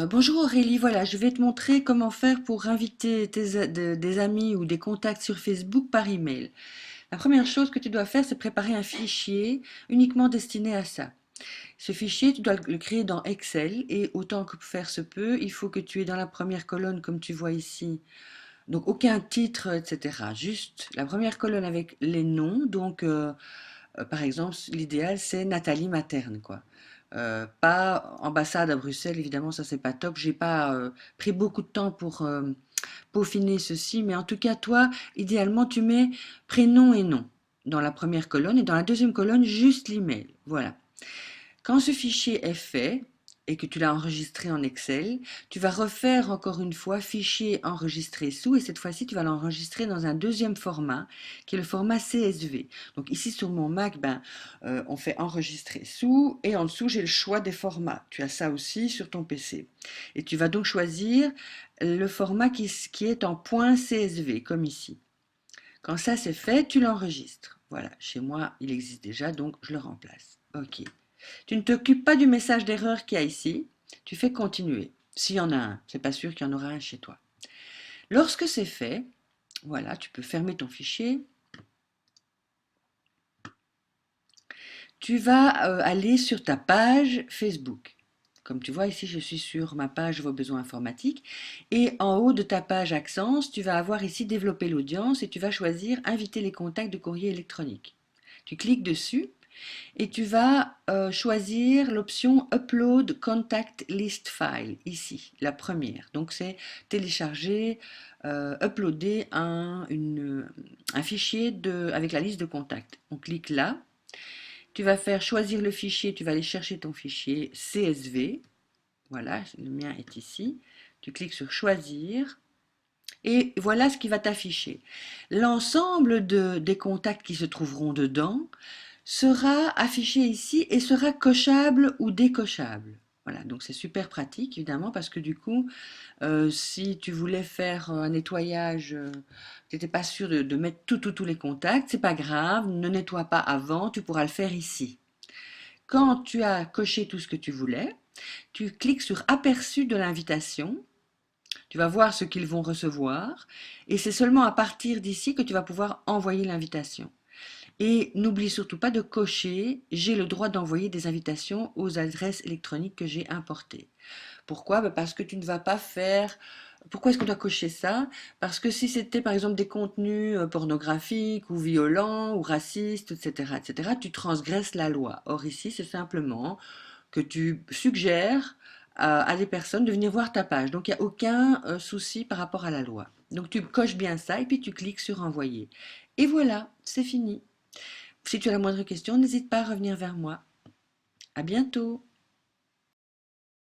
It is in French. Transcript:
Bonjour Aurélie, voilà, je vais te montrer comment faire pour inviter des amis ou des contacts sur Facebook par email. La première chose que tu dois faire, c'est préparer un fichier uniquement destiné à ça. Ce fichier, tu dois le créer dans Excel et autant que faire se peut, il faut que tu aies dans la première colonne, comme tu vois ici, donc aucun titre, etc. Juste la première colonne avec les noms, par exemple, l'idéal, c'est Nathalie Materne, quoi. Pas ambassade à Bruxelles, évidemment, ça c'est pas top. J'ai pas pris beaucoup de temps pour peaufiner ceci, mais en tout cas, toi, idéalement, tu mets prénom et nom dans la première colonne et dans la deuxième colonne, juste l'email. Voilà. Quand ce fichier est fait et que tu l'as enregistré en Excel, tu vas refaire encore une fois fichier enregistré sous et cette fois-ci tu vas l'enregistrer dans un deuxième format qui est le format CSV. Donc ici sur mon Mac, on fait enregistrer sous et en dessous j'ai le choix des formats. Tu as ça aussi sur ton PC. Et tu vas donc choisir le format qui est en .csv comme ici. Quand ça c'est fait, tu l'enregistres. Voilà, chez moi il existe déjà donc je le remplace. Ok. Tu ne t'occupes pas du message d'erreur qu'il y a ici, tu fais continuer. S'il y en a un, c'est pas sûr qu'il y en aura un chez toi. Lorsque c'est fait, voilà, tu peux fermer ton fichier. Tu vas aller sur ta page Facebook. Comme tu vois ici, je suis sur ma page Vos besoins informatiques. Et en haut de ta page Accence, tu vas avoir ici Développer l'audience et tu vas choisir Inviter les contacts de courrier électronique. Tu cliques dessus et tu vas choisir l'option Upload Contact List File, ici, la première. Donc c'est télécharger, uploader un fichier avec la liste de contacts. On clique là, tu vas faire choisir le fichier, tu vas aller chercher ton fichier CSV, voilà, le mien est ici. Tu cliques sur choisir. Et voilà ce qui va t'afficher. L'ensemble des contacts qui se trouveront dedans sera affiché ici et sera cochable ou décochable. Voilà, donc c'est super pratique évidemment parce que du coup, si tu voulais faire un nettoyage, tu n'étais pas sûr de mettre tous les contacts, c'est pas grave, ne nettoie pas avant, tu pourras le faire ici. Quand tu as coché tout ce que tu voulais, tu cliques sur aperçu de l'invitation, tu vas voir ce qu'ils vont recevoir et c'est seulement à partir d'ici que tu vas pouvoir envoyer l'invitation. Et n'oublie surtout pas de cocher j'ai le droit d'envoyer des invitations aux adresses électroniques que j'ai importées. Pourquoi? Parce que tu ne vas pas faire. Pourquoi est-ce qu'on doit cocher ça? Parce que si c'était par exemple des contenus pornographiques ou violents ou racistes, etc., tu transgresses la loi. Or ici, c'est simplement que tu suggères à des personnes de venir voir ta page. Donc il n'y a aucun souci par rapport à la loi. Donc tu coches bien ça et puis tu cliques sur envoyer. Et voilà, c'est fini. Si tu as la moindre question, n'hésite pas à revenir vers moi. À bientôt.